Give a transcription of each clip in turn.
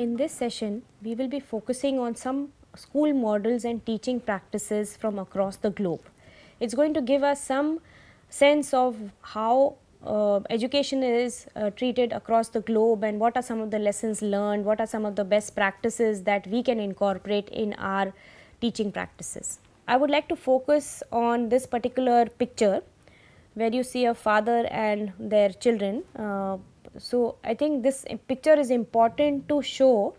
In this session, we will be focusing on some school models and teaching practices from across the globe. It's going to give us some sense of how education is treated across the globe and what are some of the lessons learned, what are some of the best practices that we can incorporate in our teaching practices. I would like to focus on this particular picture where you see a father and their children. So, I think this picture is important to show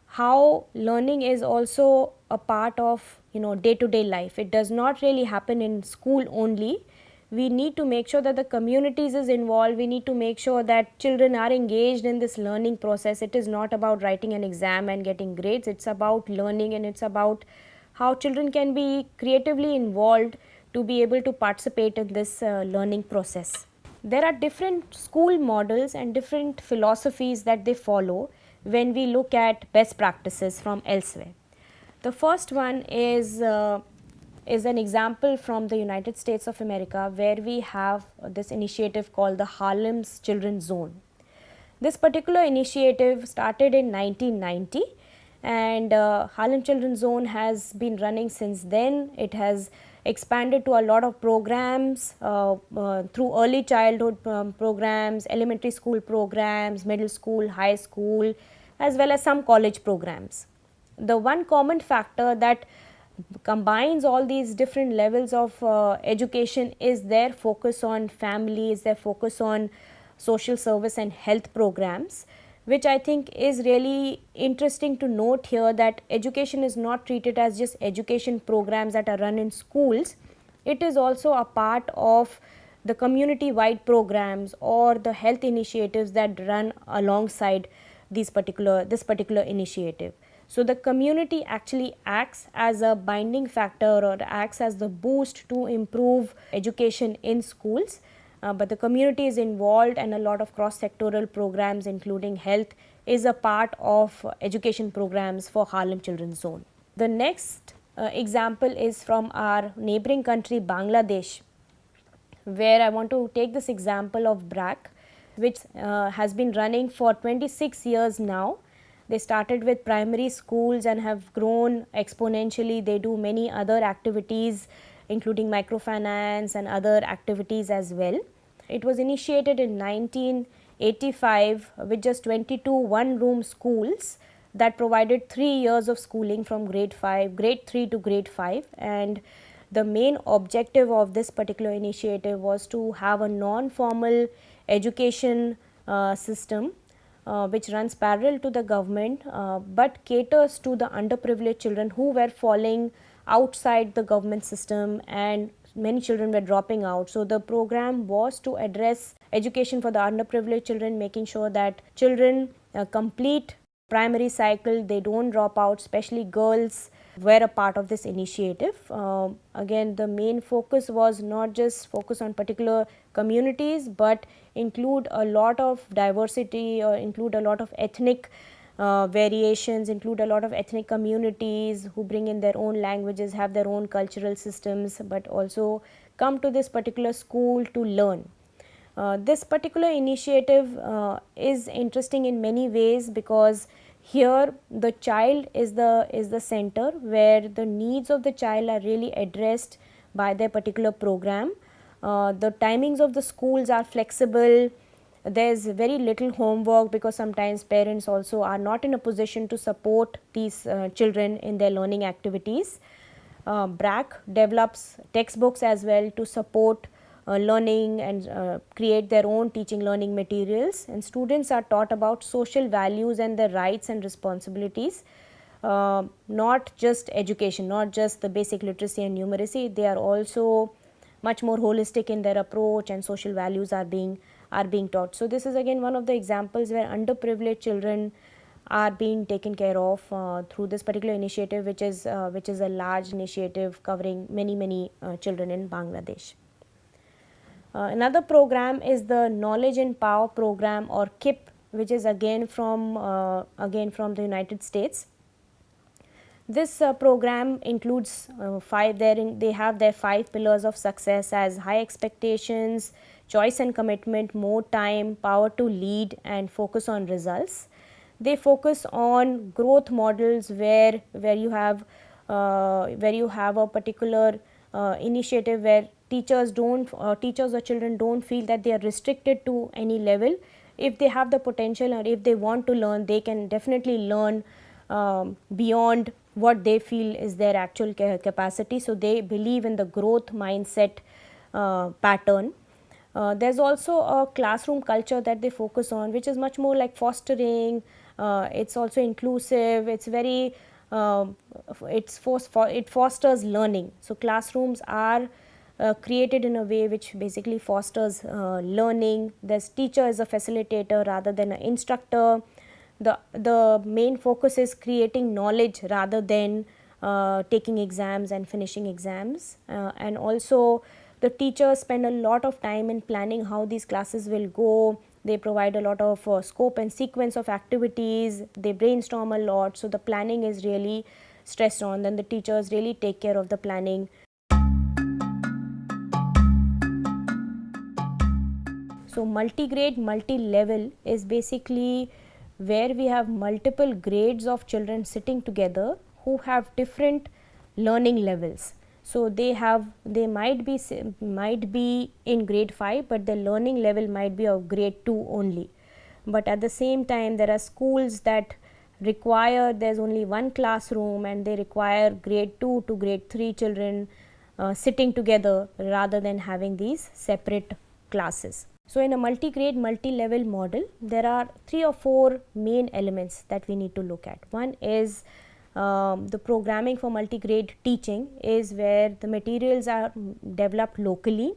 how learning is also a part of day to day life. It does not really happen in school only. We need to make sure that the communities is involved. We need to make sure that children are engaged in this learning process. It is not about writing an exam and getting grades. It's about learning, and it's about how children can be creatively involved to be able to participate in this learning process. There are different school models and different philosophies that they follow when we look at best practices from elsewhere. The first one is an example from the United States of America, where we have this initiative called the Harlem's Children's Zone. This particular initiative started in 1990, and Harlem Children's Zone has been running since then. It has expanded to a lot of programs through early childhood programs, elementary school programs, middle school, high school, as well as some college programs. The one common factor that combines all these different levels of education is their focus on family, is their focus on social service and health programs, which I think is really interesting to note here, that education is not treated as just education programs that are run in schools. It is also a part of the community wide programs or the health initiatives that run alongside this particular initiative. So, the community actually acts as a binding factor or acts as the boost to improve education in schools. But the community is involved, and a lot of cross sectoral programs including health is a part of education programs for Harlem Children's Zone. The next example is from our neighboring country Bangladesh, where I want to take this example of BRAC, which has been running for 26 years now. They started with primary schools and have grown exponentially. They do many other activities including microfinance and other activities as well. It was initiated in 1985 with just 22 one-room schools that provided 3 years of schooling from grade 3 to grade 5, and the main objective of this particular initiative was to have a non-formal education system which runs parallel to the government, but caters to the underprivileged children who were falling outside the government system, and many children were dropping out. So, the program was to address education for the underprivileged children, making sure that children complete primary cycle, they don't drop out, especially girls were a part of this initiative. Again, the main focus was not just focus on particular communities, but include a lot of diversity, or include a lot of ethnic variations, include a lot of ethnic communities who bring in their own languages, have their own cultural systems, but also come to this particular school to learn. This particular initiative is interesting in many ways, because here the child is the center, where the needs of the child are really addressed by their particular program. The timings of the schools are flexible. There is very little homework, because sometimes parents also are not in a position to support these children in their learning activities. BRAC develops textbooks as well to support learning and create their own teaching learning materials, and students are taught about social values and their rights and responsibilities. Not just education, not just the basic literacy and numeracy, they are also much more holistic in their approach, and social values are being taught. So, this is again one of the examples where underprivileged children are being taken care of through this particular initiative, which is a large initiative covering many children in Bangladesh. Another program is the Knowledge and Power program, or KIP, which is again from the United States. This program includes they have their 5 pillars of success as high expectations, choice and commitment, more time, power to lead, and focus on results. They focus on growth models where you have a particular initiative where teachers or children don't feel that they are restricted to any level. If they have the potential or if they want to learn, they can definitely learn beyond what they feel is their actual capacity. So they believe in the growth mindset pattern. There is also a classroom culture that they focus on, which is much more like fostering. It's also inclusive. It's very it fosters learning. So classrooms are created in a way which basically fosters learning. This teacher is a facilitator rather than an instructor. The main focus is creating knowledge rather than taking exams and finishing exams, and also the teachers spend a lot of time in planning how these classes will go. They provide a lot of scope and sequence of activities. They brainstorm a lot, so the planning is really stressed on. Then the teachers really take care of the planning. So multi-grade, multi-level is basically where we have multiple grades of children sitting together who have different learning levels. So they might be in grade 5, but the learning level might be of grade 2 only. But at the same time, there are schools that require there's only one classroom and they require grade 2 to grade 3 children sitting together rather than having these separate classes. So in a multi-grade, multi-level model, there are 3 or 4 main elements that we need to look at. One is the programming for multi-grade teaching is where the materials are developed locally.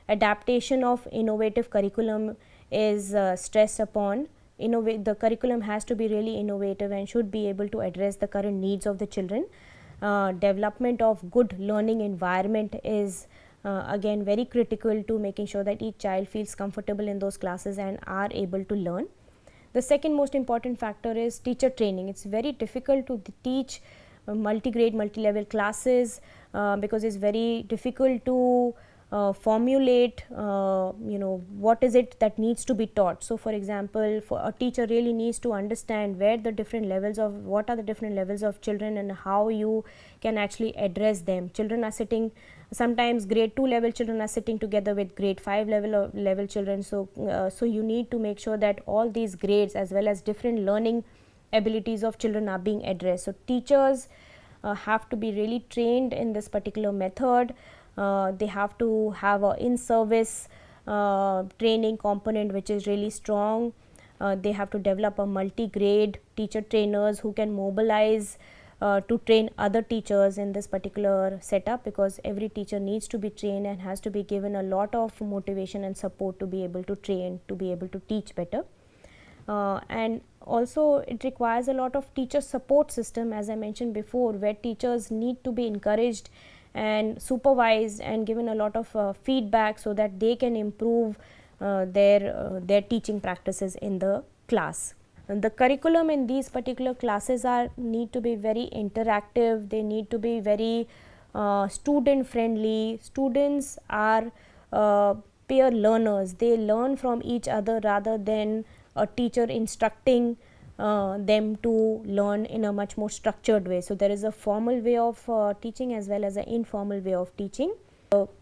Adaptation of innovative curriculum is stressed upon. The curriculum has to be really innovative and should be able to address the current needs of the children. Development of good learning environment is again very critical to making sure that each child feels comfortable in those classes and are able to learn. The second most important factor is teacher training. It's very difficult to teach multi-grade, multi-level classes because it's very difficult to formulate what is it that needs to be taught. So for example, for a teacher really needs to understand what are the different levels of children and how you can actually address them. Children are sitting, sometimes grade 2 level children are sitting together with grade 5 level children. So you need to make sure that all these grades as well as different learning abilities of children are being addressed. So teachers have to be really trained in this particular method. They have to have a in-service training component which is really strong. They have to develop a multi-grade teacher trainers who can mobilize to train other teachers in this particular setup, because every teacher needs to be trained and has to be given a lot of motivation and support to be able to train, to be able to teach better. And also it requires a lot of teacher support system, as I mentioned before, where teachers need to be encouraged and supervised and given a lot of feedback so that they can improve their teaching practices in the class. And the curriculum in these particular classes need to be very interactive. They need to be very student friendly. Students are peer learners. They learn from each other rather than a teacher instructing them to learn in a much more structured way. So there is a formal way of teaching as well as an informal way of teaching.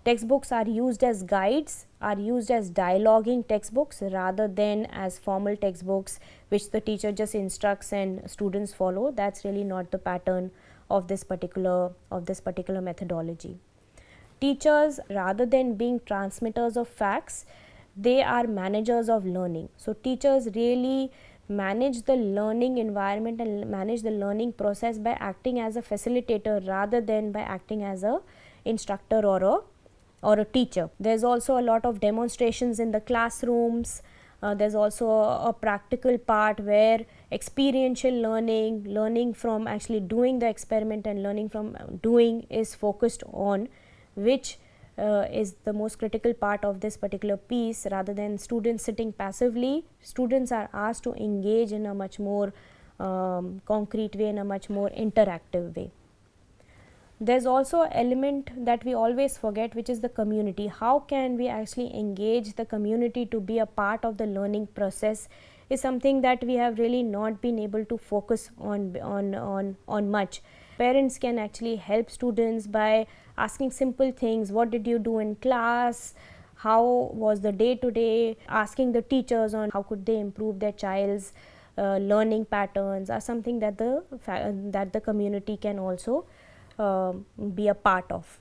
Textbooks are used as guides, are used as dialoguing textbooks rather than as formal textbooks which the teacher just instructs and students follow. That's really not the pattern of this particular methodology. Teachers, rather than being transmitters of facts, they are managers of learning. So teachers really manage the learning environment and manage the learning process by acting as a facilitator rather than by acting as a instructor or a teacher. There's also a lot of demonstrations in the classrooms. There's also a practical part where experiential learning from actually doing the experiment and learning from doing is focused on, which is the most critical part of this particular piece. Rather than students sitting passively, students are asked to engage in a much more concrete way, in a much more interactive way. There's also an element that we always forget, which is the community. How can we actually engage the community to be a part of the learning process is something that we have really not been able to focus on much. Parents can actually help students by asking simple things: what did you do in class, how was the day today. Asking the teachers on how could they improve their child's learning patterns are something that the community can also be a part of.